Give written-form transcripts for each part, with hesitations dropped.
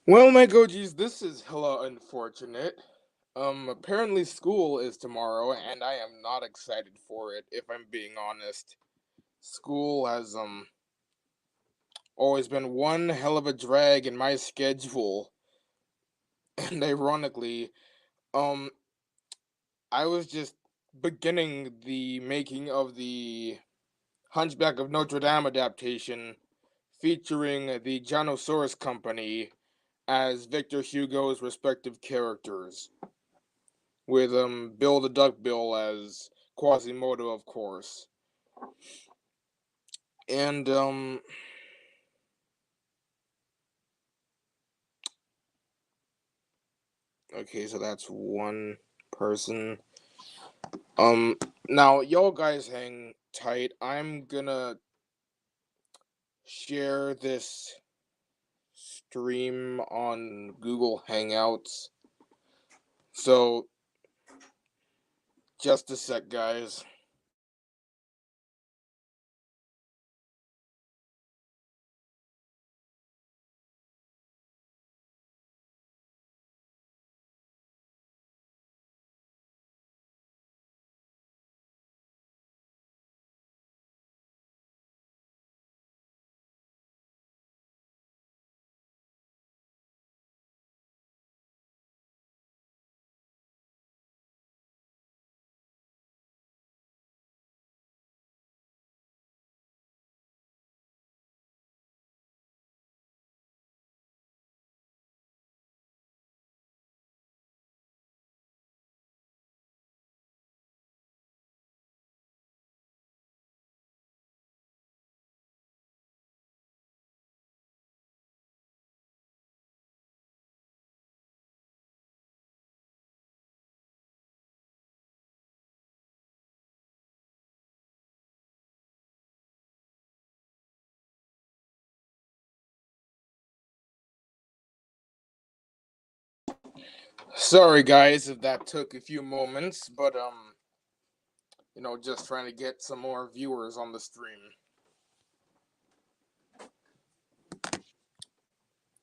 Well, my Gojis, this is hella unfortunate. Apparently school is tomorrow, and I am not excited for it, if I'm being honest. School has, always been one hell of a drag in my schedule, and ironically, um, I was just beginning the making of the Hunchback of Notre Dame adaptation, featuring the Janosaurus Company as Victor Hugo's respective characters, with Bill the Duck Bill as Quasimodo, of course. And okay, so that's one person. Um Now y'all guys hang tight. I'm gonna share this stream on Google Hangouts. So just a sec, guys. Sorry guys if that took a few moments, but just trying to get some more viewers on the stream.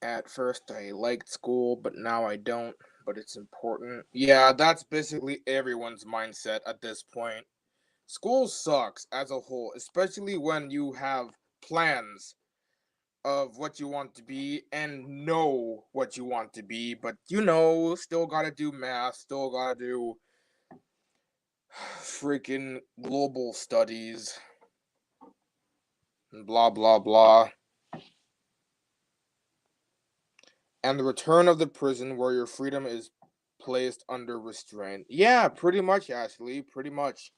At first, I liked school, but now I don't. But it's important. Yeah, that's basically everyone's mindset at this point. School sucks as a whole, especially when you have plans of what you want to be and know what you want to be, but still gotta do math, still gotta do freaking global studies, and blah blah blah. And the return of the prison where your freedom is placed under restraint. Yeah, pretty much, Ashley. Pretty much.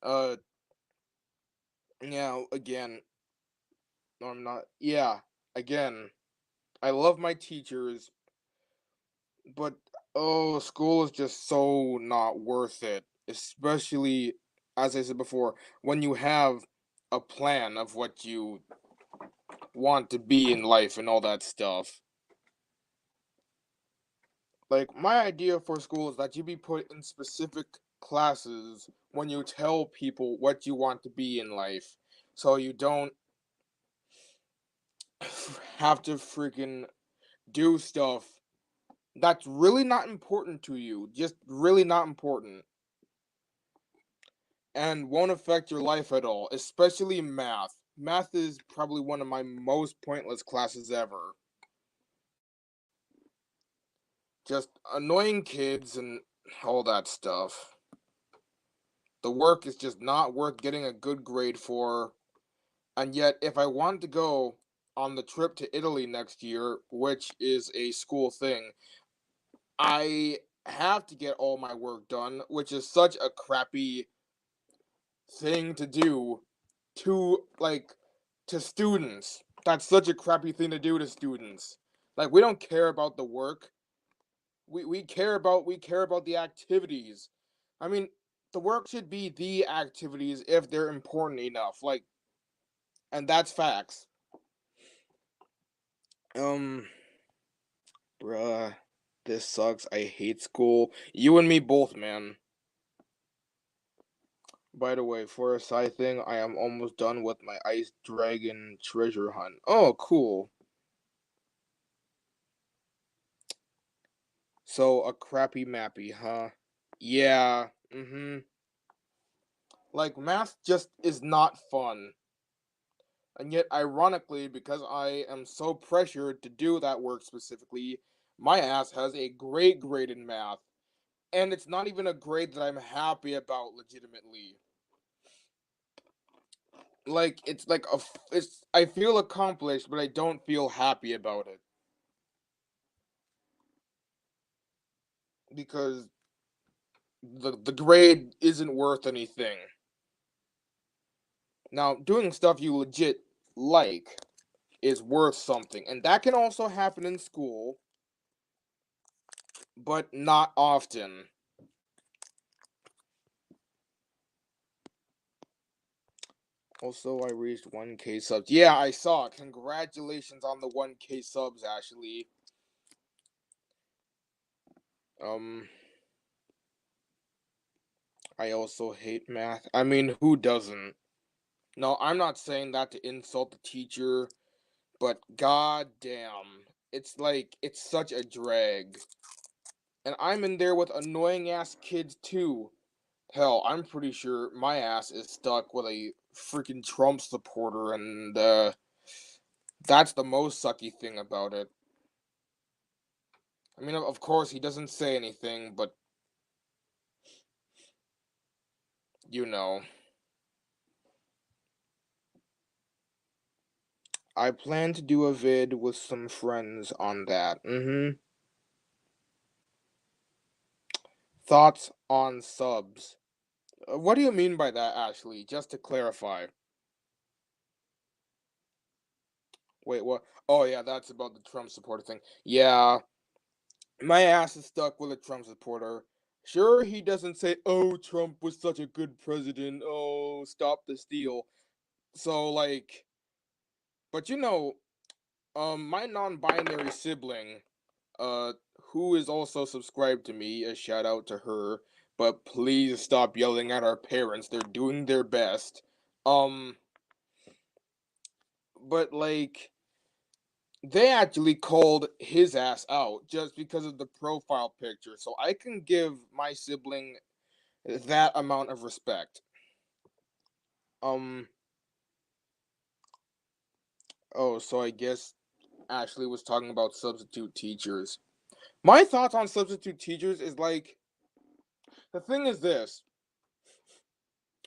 Uh, yeah. Again, no, I'm not. Yeah, again. I love my teachers, but school is just so not worth it. Especially, as I said before, when you have a plan of what you want to be in life and all that stuff. Like, my idea for school is that you be put in specific classes when you tell people what you want to be in life. So you don't have to freaking do stuff that's really not important to you. Just really not important. And won't affect your life at all. Especially math. Math is probably one of my most pointless classes ever. Just annoying kids and all that stuff. The work is just not worth getting a good grade for. And yet, if I want to go on the trip to Italy next year, which is a school thing, I have to get all my work done, which is such a crappy thing to do to students. That's such a crappy thing to do to students. Like, we don't care about the work. We care about the activities. I mean, the work should be the activities if they're important enough. Like, and that's facts. Um, Bruh, this sucks. I hate school. You and me both, man. By the way, for a side thing, I am almost done with my Ice Dragon treasure hunt. Oh, cool. So a crappy mappy, huh? Yeah. Mm-hmm. Like math just is not fun. And yet, ironically, because I am so pressured to do that work specifically, my ass has a great grade in math. And it's not even a grade that I'm happy about legitimately. Like it's like it's I feel accomplished, but I don't feel happy about it because the grade isn't worth anything. Now, doing stuff you legit like is worth something, and that can also happen in school, but not often. Also, I reached 1K subs. Yeah, I saw. Congratulations on the 1K subs, Ashley. Um, I also hate math. I mean, who doesn't? No, I'm not saying that to insult the teacher, but goddamn, it's like it's such a drag. And I'm in there with annoying ass kids too. Hell, I'm pretty sure my ass is stuck with a freaking Trump supporter, and that's the most sucky thing about it. I mean, of course, he doesn't say anything, but you know. I plan to do a vid with some friends on that. Thoughts on subs. What do you mean by that, Ashley? Just to clarify. Wait, what? Oh, yeah, that's about the Trump supporter thing. Yeah, my ass is stuck with a Trump supporter. Sure, he doesn't say, "Oh, Trump was such a good president. Oh, stop the steal." So, like, but my non-binary sibling, uh, who is also subscribed to me, a shout out to her. But please stop yelling at our parents. They're doing their best. Um, but like, they actually called his ass out just because of the profile picture. So I can give my sibling that amount of respect. Um, oh, so I guess Ashley was talking about substitute teachers. My thoughts on substitute teachers is like, the thing is this: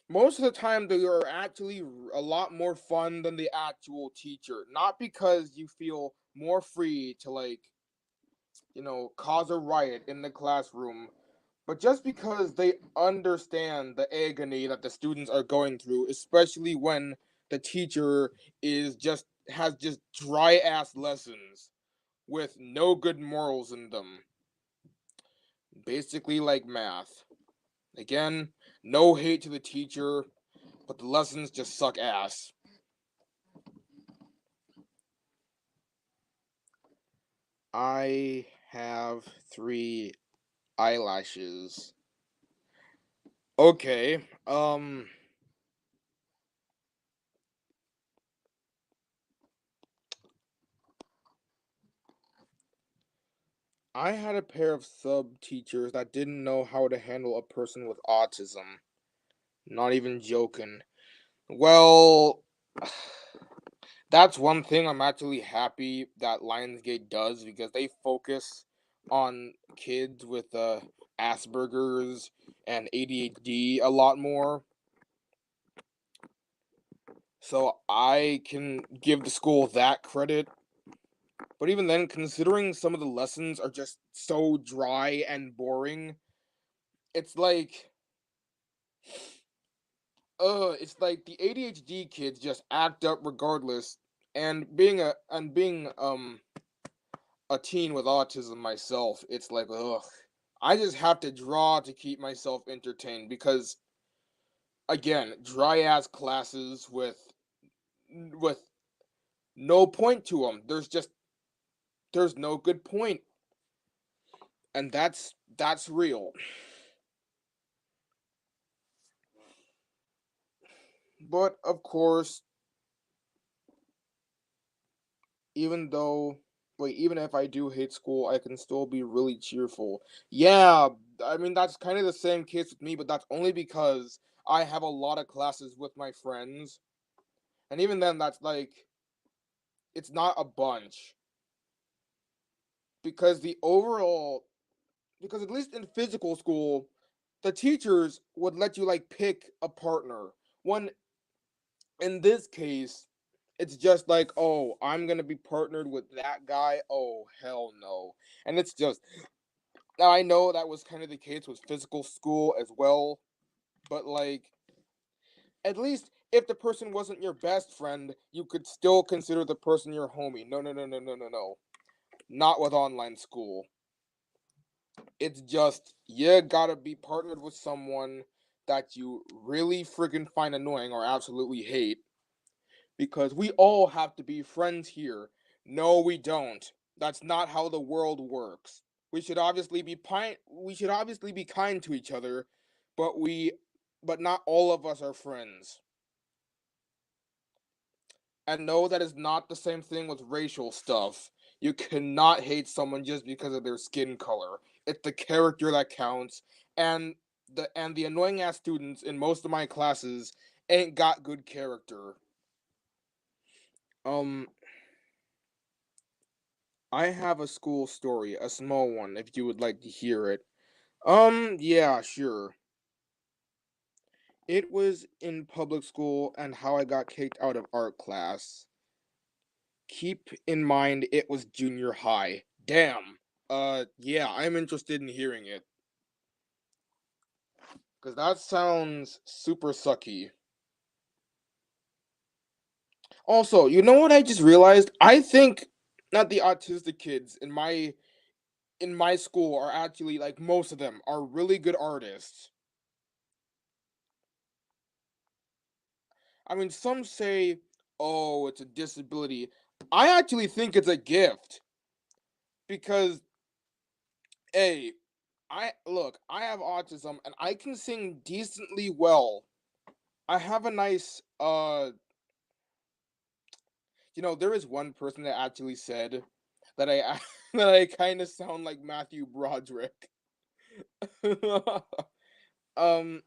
most of the time they are actually a lot more fun than the actual teacher. Not because you feel more free to cause a riot in the classroom, but just because they understand the agony that the students are going through, especially when the teacher is just has just dry ass lessons with no good morals in them. Basically like math. Again, no hate to the teacher, but the lessons just suck ass. I have three eyelashes. Okay. I had a pair of sub teachers that didn't know how to handle a person with autism. Not even joking. Well, that's one thing I'm actually happy that Lionsgate does because they focus on kids with Asperger's and ADHD a lot more. So I can give the school that credit. But even then, considering some of the lessons are just so dry and boring, it's like it's like the ADHD kids just act up regardless. And being a teen with autism myself, it's like ugh. I just have to draw to keep myself entertained because again, dry ass classes with no point to them. There's no good point, and that's real. But of course, even though Wait, even if I do hate school, I can still be really cheerful. Yeah, I mean that's kind of the same case with me, but that's only because I have a lot of classes with my friends, and even then, that's like it's not a bunch because the overall because at least in physical school, the teachers would let you like pick a partner. One in this case, it's just like, oh, I'm gonna be partnered with that guy. Oh, hell no. And it's just now I know that was kind of the case with physical school as well, but like at least if the person wasn't your best friend, you could still consider the person your homie. No, no, no, no, no, no, no. Not with online school. It's just you gotta be partnered with someone that you really freaking find annoying or absolutely hate because we all have to be friends here. No, we don't. That's not how the world works. We should obviously be kind to each other, but but not all of us are friends. And no, that is not the same thing with racial stuff. You cannot hate someone just because of their skin color. It's the character that counts, and the annoying ass students in most of my classes ain't got good character. Um, I have a school story, a small one, if you would like to hear it. Yeah, sure. It was in public school and how I got kicked out of art class. Keep in mind it was junior high. Damn. Yeah, I'm interested in hearing it. Cause that sounds super sucky. Also, you know what I just realized? I think that the autistic kids in my school are actually like most of them are really good artists. I mean, some say, "Oh, it's a disability." I actually think it's a gift because, hey, I have autism and I can sing decently well. I have a nice, there is one person that actually said that I that I kind of sound like Matthew Broderick. um.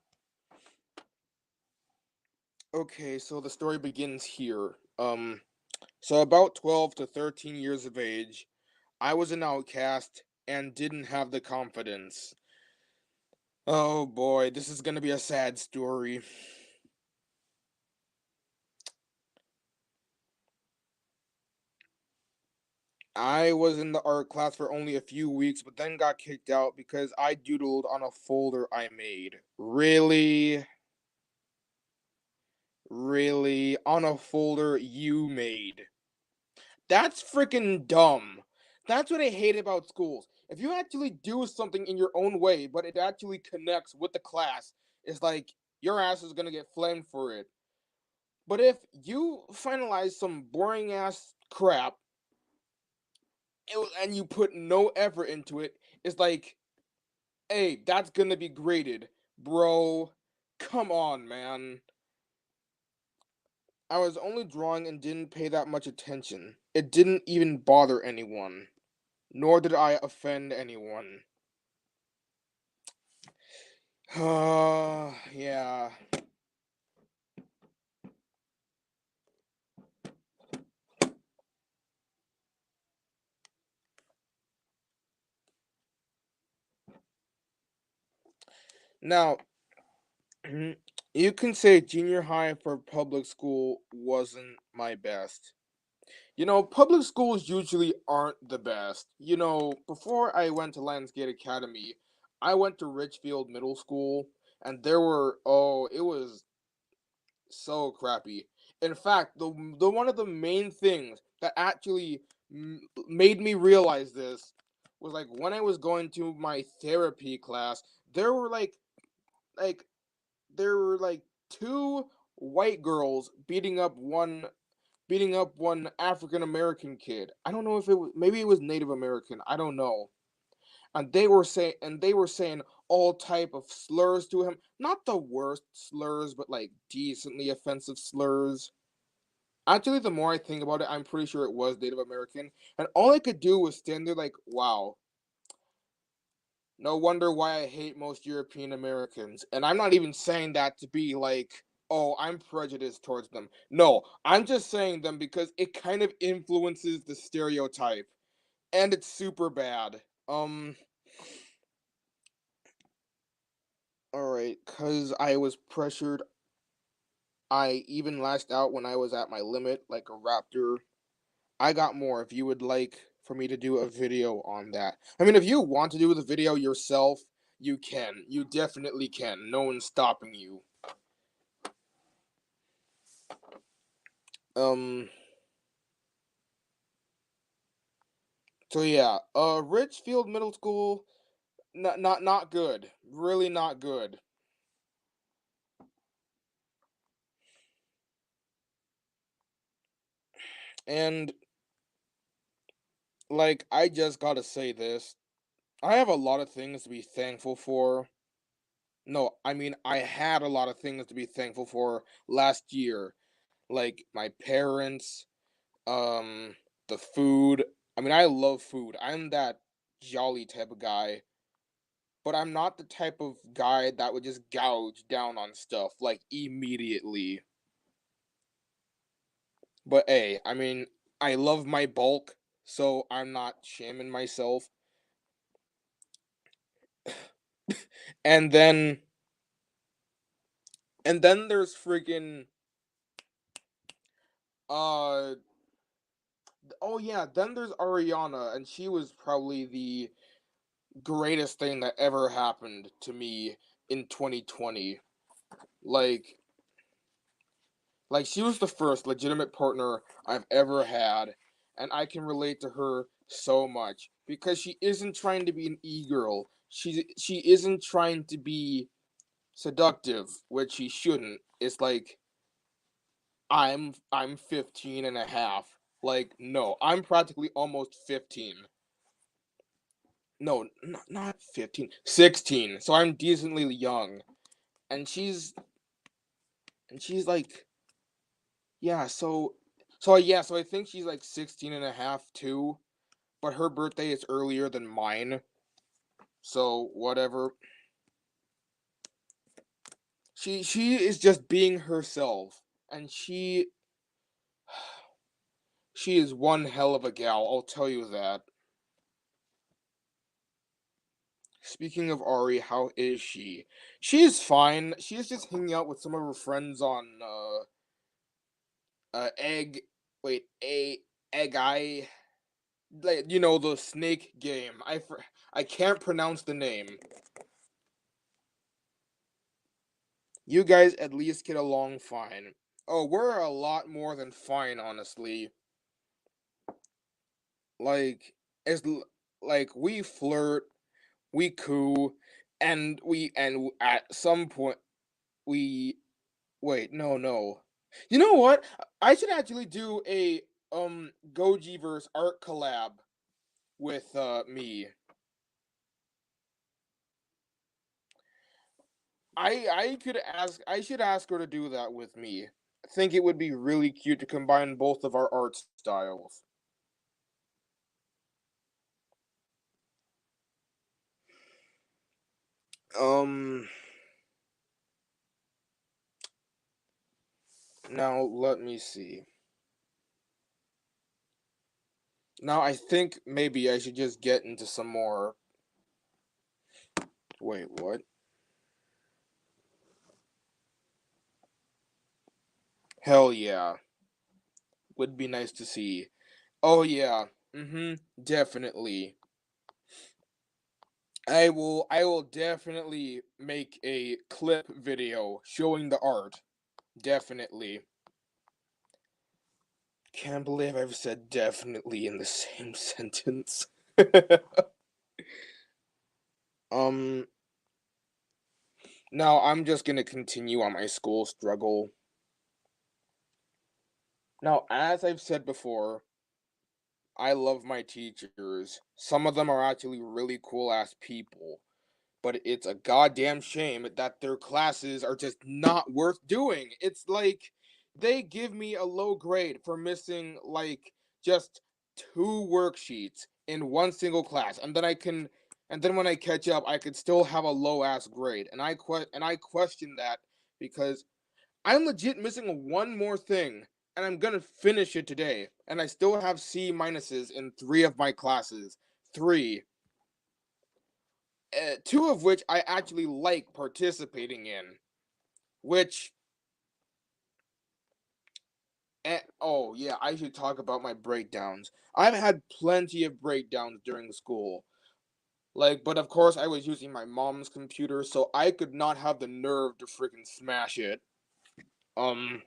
Okay, so the story begins here. So about 12 to 13 years of age, I was an outcast and didn't have the confidence. Oh boy, this is gonna be a sad story. I was in the art class for only a few weeks, but then got kicked out because I doodled on a folder I made. Really? Really? On a folder you made? That's freaking dumb. That's what I hate about schools. If you actually do something in your own way, but it actually connects with the class, it's like your ass is gonna get flamed for it. But if you finalize some boring ass crap and you put no effort into it, it's like, hey, that's gonna be graded, bro. Come on, man. I was only drawing and didn't pay that much attention. It didn't even bother anyone, nor did I offend anyone. Yeah. Now, you can say junior high for public school wasn't my best. Public schools usually aren't the best. Before I went to Landscape Academy, I went to Richfield Middle School, and it was so crappy. In fact, the one of the main things that actually made me realize this was like when I was going to my therapy class, there were like there were like two white girls beating up one African American kid. I don't know if it was maybe it was Native American. I don't know. And they were saying all type of slurs to him. Not the worst slurs, but like decently offensive slurs. Actually, the more I think about it, I'm pretty sure it was Native American, and all I could do was stand there like, wow, no wonder why I hate most European Americans. And I'm not even saying that to be like, oh, I'm prejudiced towards them. No, I'm just saying them because it kind of influences the stereotype, and it's super bad. Um, all right, cause I was pressured. I even lashed out when I was at my limit, like a raptor. I got more if you would like for me to do a video on that. I mean, if you want to do the video yourself, you can. You definitely can. No one's stopping you. Um, so yeah, Richfield Middle School, not good. Really not good. And like I just gotta say this. I have a lot of things to be thankful for. No, I mean I had a lot of things to be thankful for last year. Like my parents, um, the food. I mean, I love food. I'm that jolly type of guy, but I'm not the type of guy that would just gouge down on stuff like immediately. But hey, I mean, I love my bulk, so I'm not shaming myself. And then there's freaking uh oh yeah, then there's Ariana, and she was probably the greatest thing that ever happened to me in 2020. Like she was the first legitimate partner I've ever had, and I can relate to her so much because she isn't trying to be an e-girl. She isn't trying to be seductive, which she shouldn't. It's like I'm 15 and a half. Like no, I'm practically almost 15. No, not 15. 16. So I'm decently young. And she's like yeah, so I think she's like 16 and a half too, but her birthday is earlier than mine. So whatever. She is just being herself, and she is one hell of a gal, I'll tell you that. Speaking of Ari, how is she? She is fine. She is just hanging out with some of her friends on egg a egg eye, like the snake game. I can't pronounce the name. You guys at least get along fine. Oh, we're a lot more than fine, honestly. Like, as like we flirt, we coo, and at some point we wait. No, no. You know what? I should actually do a Goji verse art collab with me. I should ask her to do that with me. I think it would be really cute to combine both of our art styles. Um, now let me see. Now I think maybe I should just get into some more. Wait, what? Hell yeah. Would be nice to see. Oh yeah. Mm-hmm. Definitely. I will definitely make a clip video showing the art. Definitely. Can't believe I've said definitely in the same sentence. um Now I'm just gonna continue on my school struggle. Now, as I've said before, I love my teachers. Some of them are actually really cool ass people, but it's a goddamn shame that their classes are just not worth doing. It's like they give me a low grade for missing like just two worksheets in one single class, and then when I catch up, I could still have a low ass grade, and I question that because I'm legit missing one more thing, and I'm gonna finish it today, and I still have C minuses in three of my classes, three, two of which I actually like participating in, which oh yeah, I should talk about my breakdowns. I've had plenty of breakdowns during school. Like, but of course I was using my mom's computer, so I could not have the nerve to freaking smash it. Um,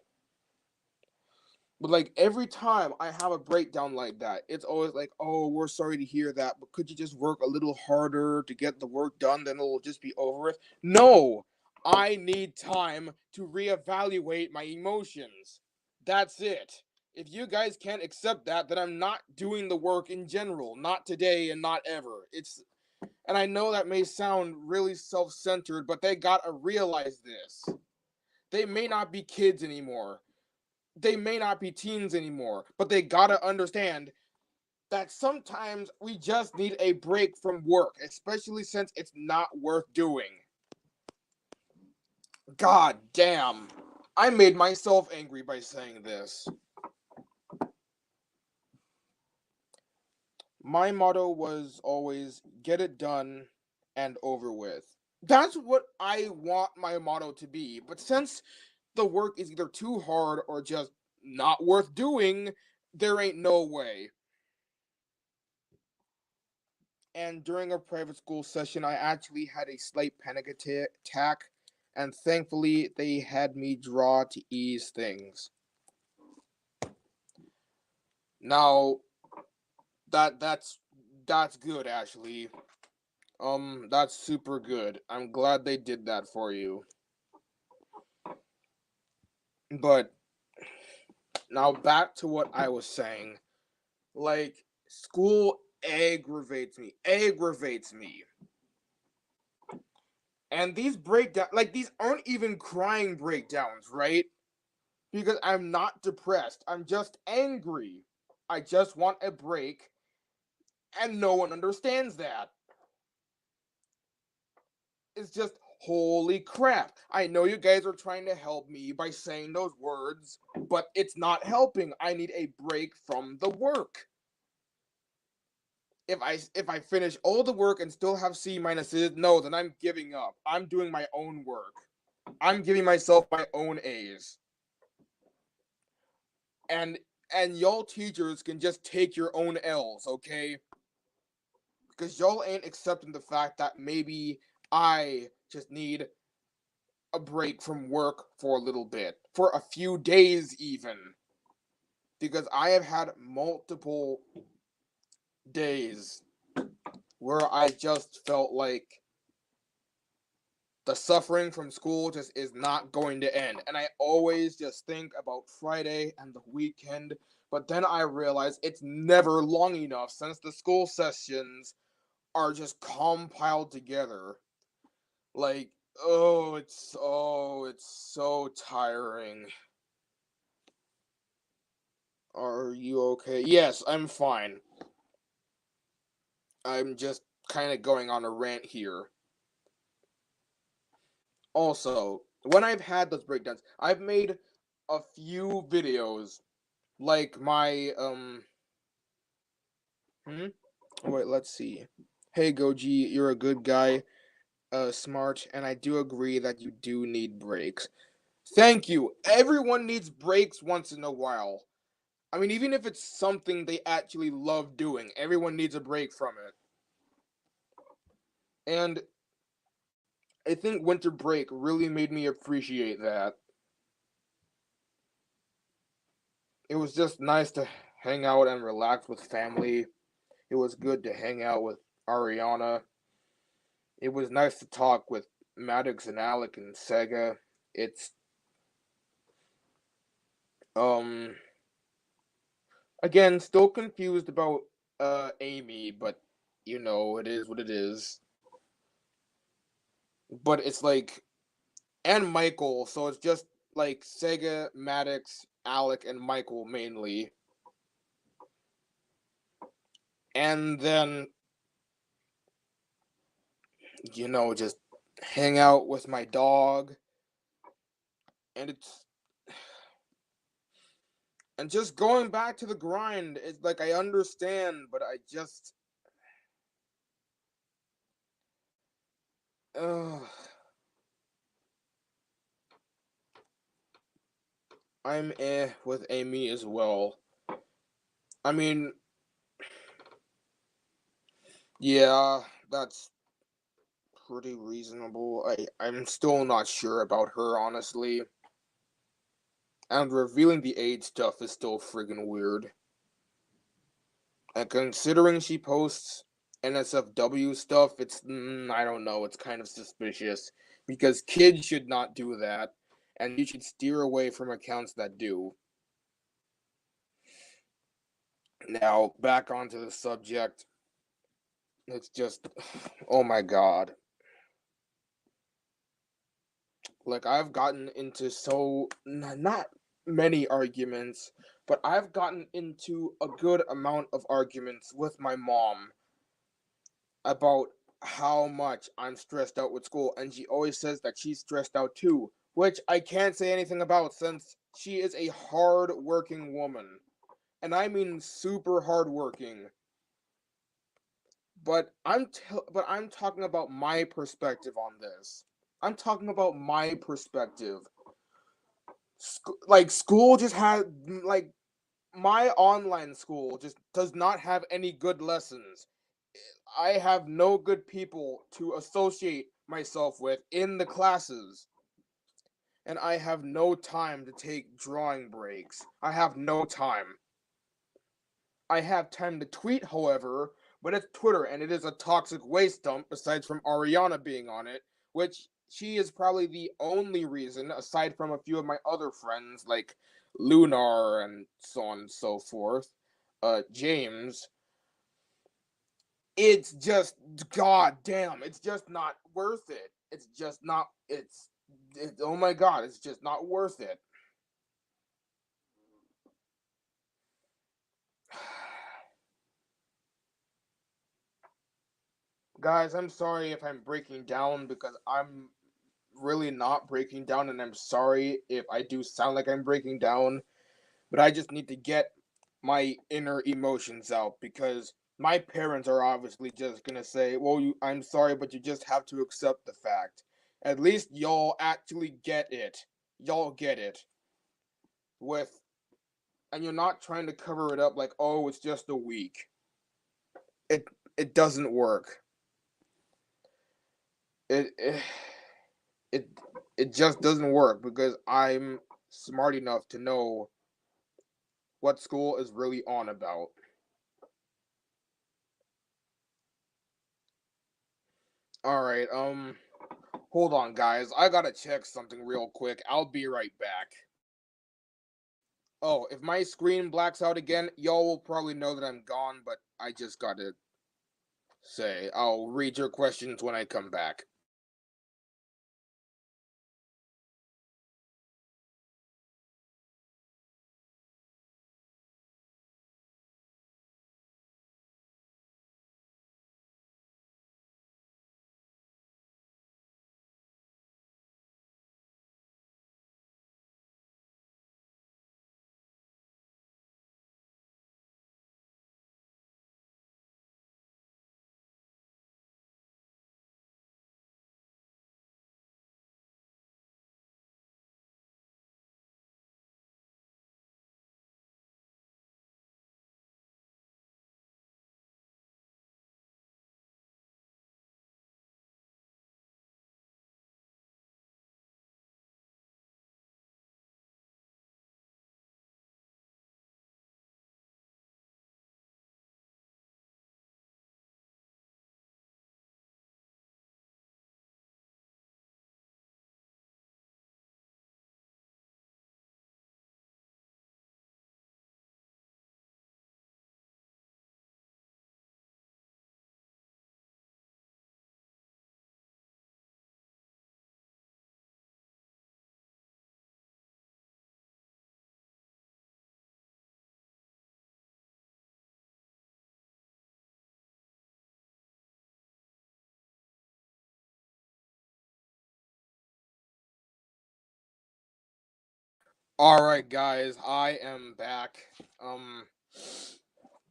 but like every time I have a breakdown like that, it's always like, "Oh, we're sorry to hear that, but could you just work a little harder to get the work done, then it'll just be over with?" No! I need time to reevaluate my emotions. That's it. If you guys can't accept that, then I'm not doing the work in general. Not today and not ever. And I know that may sound really self-centered, but they gotta realize this. They may not be kids anymore. They may not be teens anymore, but they gotta understand that sometimes we just need a break from work, especially since it's not worth doing. God damn. I made myself angry by saying this. My motto was always get it done and over with. That's what I want my motto to be. But since the work is either too hard or just not worth doing, there ain't no way. And during a private school session, I actually had a slight panic attack, and thankfully, they had me draw to ease things. Now, that that's that's good actually. That's super good. I'm glad they did that for you. But now back to what I was saying. Like, school aggravates me. And these breakdowns, like, these aren't even crying breakdowns, right? Because I'm not depressed. I'm just angry. I just want a break, and no one understands that. It's just, holy crap. I know you guys are trying to help me by saying those words, but it's not helping. I need a break from the work. If I finish all the work and still have C minuses, no, then I'm giving up. I'm doing my own work. I'm giving myself my own A's. And and y'all teachers can just take your own L's, okay? Because y'all ain't accepting the fact that maybe I just need a break from work for a little bit, for a few days even. Because I have had multiple days where I just felt like the suffering from school just is not going to end. And I always just think about Friday and the weekend, but then I realize it's never long enough since the school sessions are just compiled together. Like, it's so tiring. Are you okay? Yes, I'm fine. I'm just kind of going on a rant here. Also, when I've had those breakdowns, I've made a few videos like my hmm? Wait, let's see. Hey Goji, you're a good guy, smart, and I do agree that you do need breaks. Thank you. Everyone needs breaks once in a while. I mean, even if it's something they actually love doing, everyone needs a break from it. And I think winter break really made me appreciate that. It was just nice to hang out and relax with family. It was good to hang out with Ariana. It was nice to talk with Maddox and Alec and Sega. It's um again still confused about Amy, but you know, it is what it is. But it's like and Michael, so it's just like Sega, Maddox, Alec, and Michael mainly, and then just hang out with my dog, and just going back to the grind. It's like I understand, but uh, I'm with Amy as well. I mean, yeah, that's pretty reasonable. I'm still not sure about her, honestly. And revealing the age stuff is still friggin' weird. And considering she posts NSFW stuff, I don't know, it's kind of suspicious. Because kids should not do that, and you should steer away from accounts that do. Now, back onto the subject. It's just, oh my god. Like, I've gotten into not many arguments, but I've gotten into a good amount of arguments with my mom about how much I'm stressed out with school, and she always says that she's stressed out too, which I can't say anything about since she is a hard working woman. And I mean super hard working. But I'm talking about my perspective on this. I'm talking about my perspective. Like school just had like my online school just does not have any good lessons. I have no good people to associate myself with in the classes, and I have no time to take drawing breaks. I have no time. I have time to tweet, however, but it's Twitter and it is a toxic waste dump aside from Ariana being on it, which she is probably the only reason, aside from a few of my other friends like Lunar and so on and so forth, James. It's just, god damn, it's just not worth it. It's just not, oh my god, it's just not worth it. Guys, I'm sorry if I'm breaking down because I'm really not breaking down, and I'm sorry if I do sound like I'm breaking down, but I just need to get my inner emotions out because my parents are obviously just gonna say, "Well, I'm sorry, but you just have to accept the fact." At least y'all actually get it. Y'all get it. With and you're not trying to cover it up like, "Oh, it's just a week." It it doesn't work. It it it, it just doesn't work because I'm smart enough to know what school is really on about. All right, hold on, guys. I gotta check something real quick. I'll be right back. Oh, if my screen blacks out again, y'all will probably know that I'm gone, but I just gotta say, I'll read your questions when I come back. All right, guys, I am back. Um,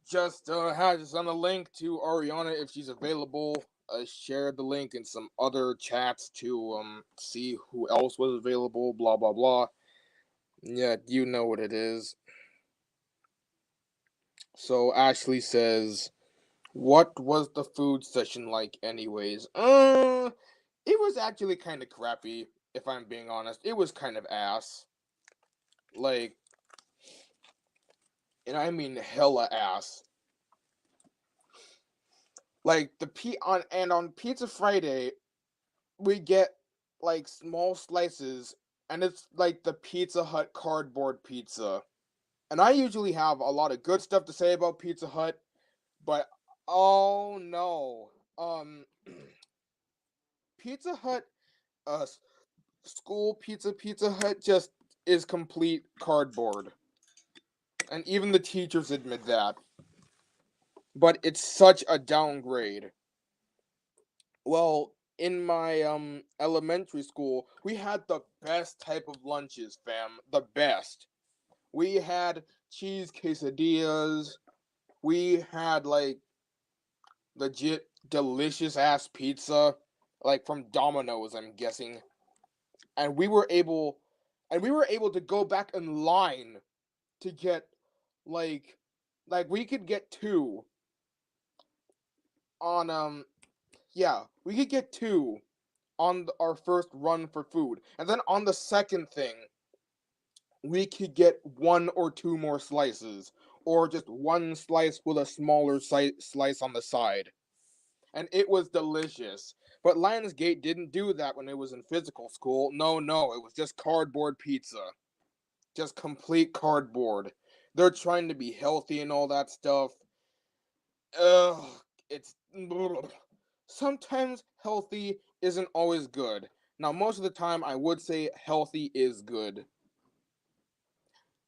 just had just on a link to Ariana if she's available. I shared the link in some other chats to see who else was available. Blah blah blah. Yeah, you know what it is. So Ashley says, "What was the food session like, anyways?" It was actually kind of crappy. If I'm being honest, it was kind of ass. Like, and I mean hella ass. Like on Pizza Friday, we get like small slices, and it's like the Pizza Hut cardboard pizza. And I usually have a lot of good stuff to say about Pizza Hut, but oh no, Pizza Hut, school Pizza Hut just is complete cardboard, and even the teachers admit that. But it's such a downgrade. Well, in my elementary school, we had the best type of lunches, fam. The best. We had cheese quesadillas. We had like legit delicious ass pizza, like from Domino's, I'm guessing. And we were able to go back in line to get like we could get two on yeah, we could get two on our first run for food. And then on the second thing, we could get one or two more slices, or just one slice with a smaller slice on the side. And it was delicious. But Lionsgate didn't do that when it was in physical school. No, no, it was just cardboard pizza. Just complete cardboard. They're trying to be healthy and all that stuff. Ugh, it's sometimes healthy isn't always good. Now, most of the time, I would say healthy is good,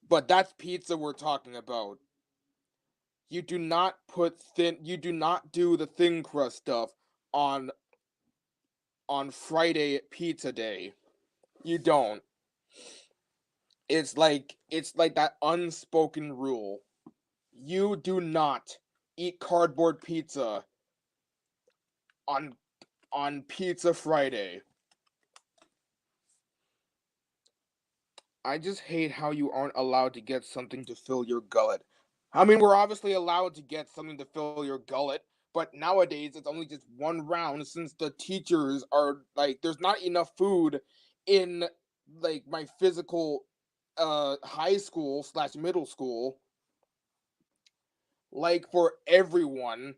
but that's pizza we're talking about. You do not do the thin crust stuff on Friday pizza day. You don't. It's like that unspoken rule. You do not eat cardboard pizza on Pizza Friday. I just hate how you aren't allowed to get something to fill your gullet. I mean, we're obviously allowed to get something to fill your gullet, but nowadays it's only just one round since the teachers are like, there's not enough food in like my physical high school slash middle school, like for everyone,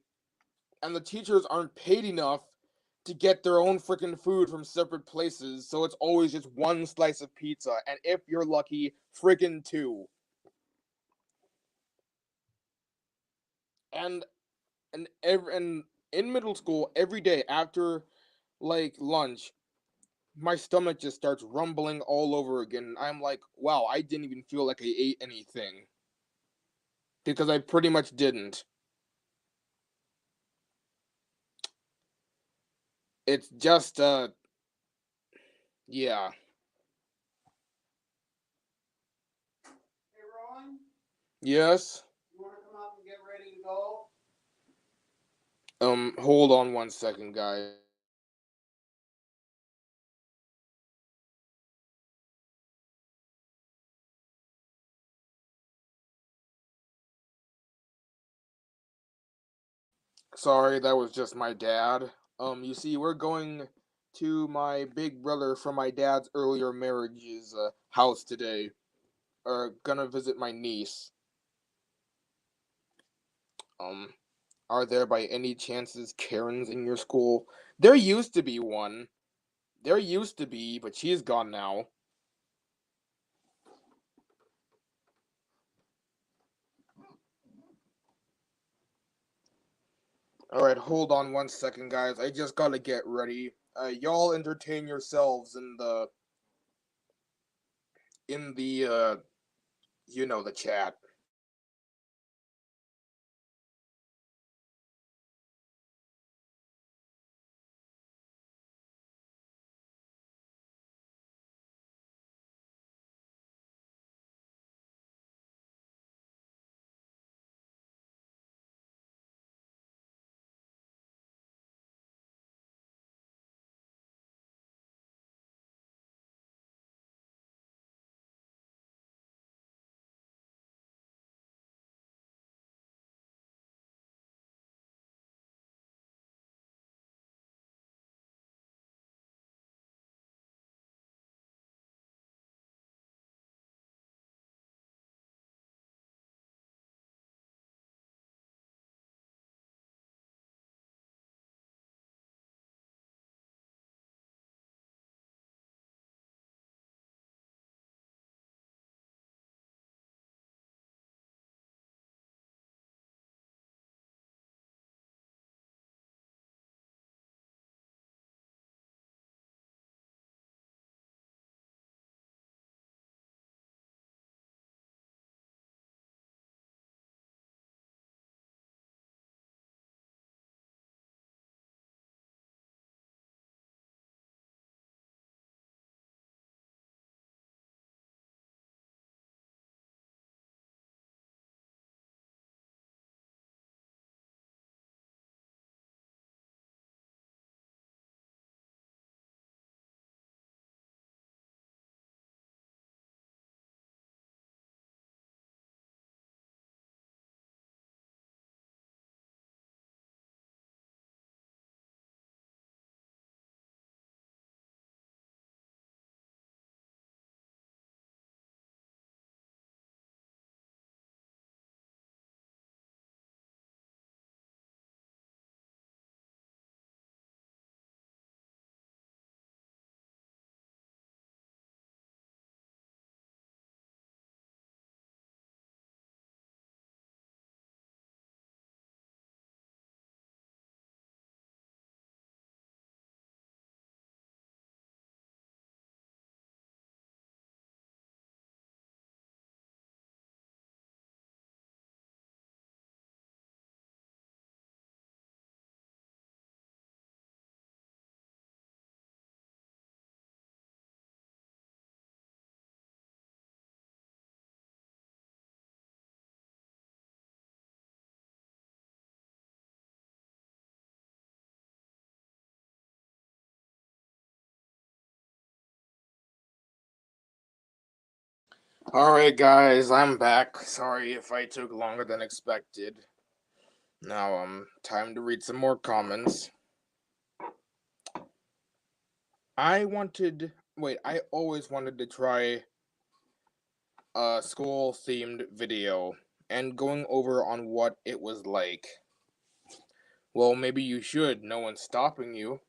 and the teachers aren't paid enough to get their own freaking food from separate places, so it's always just one slice of pizza, and if you're lucky, freaking two. And and in middle school, every day after like lunch, my stomach just starts rumbling all over again. And I'm like, wow, I didn't even feel like I ate anything because I pretty much didn't. It's just yeah. Hey Ron, Yes. you want to come up and get ready to go? Hold on one second, guys. Sorry, that was just my dad. You see, we're going to my big brother from my dad's earlier marriage's house today. Gonna visit my niece. Um, are there by any chances Karens in your school? There used to be one. There used to be, but she's gone now. Alright, hold on one second, guys. I just gotta get ready. Y'all entertain yourselves in the you know, the chat. Alright, guys, I'm back. Sorry if I took longer than expected. Now, time to read some more comments. I always wanted to try a school themed video and going over on what it was like. Well, maybe you should. No one's stopping you.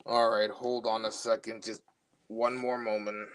Alright, hold on a second. Just one more moment.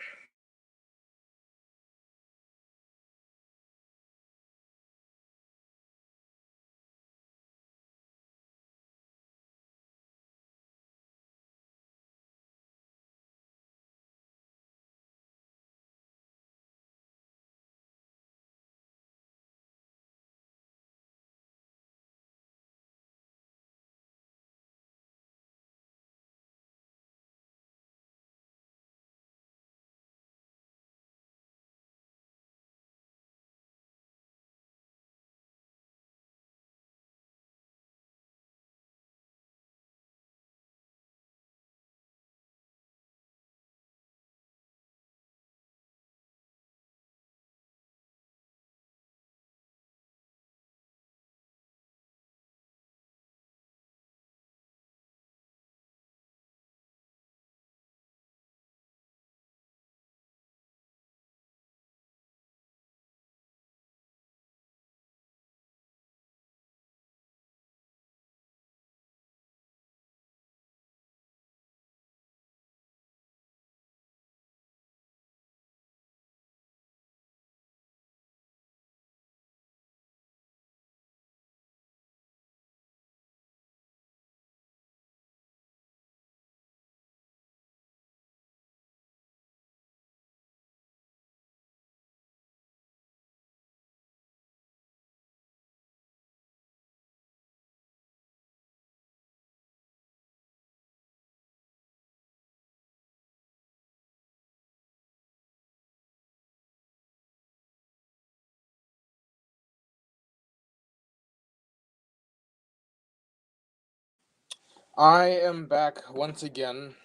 I am back once again.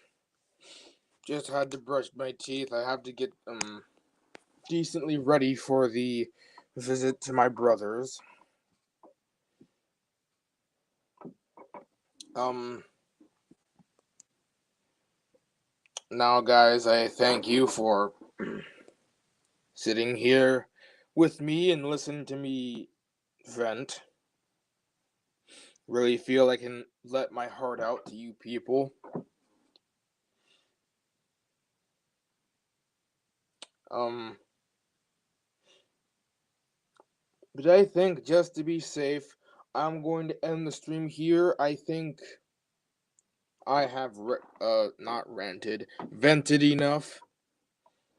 Just had to brush my teeth. I have to get decently ready for the visit to my brothers. Um Now, guys, I thank you for sitting here with me and listening to me vent. Really feel I can let my heart out to you people. Um but I think just to be safe, I'm going to end the stream here. I think I have not ranted, vented enough.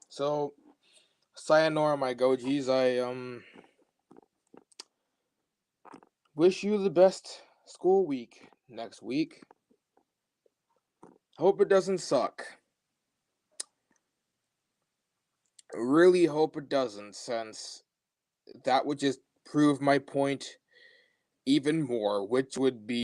So, sayonara, my gojis. I wish you the best school week next week. Hope it doesn't suck. Really hope it doesn't, since that would just prove my point even more, which would be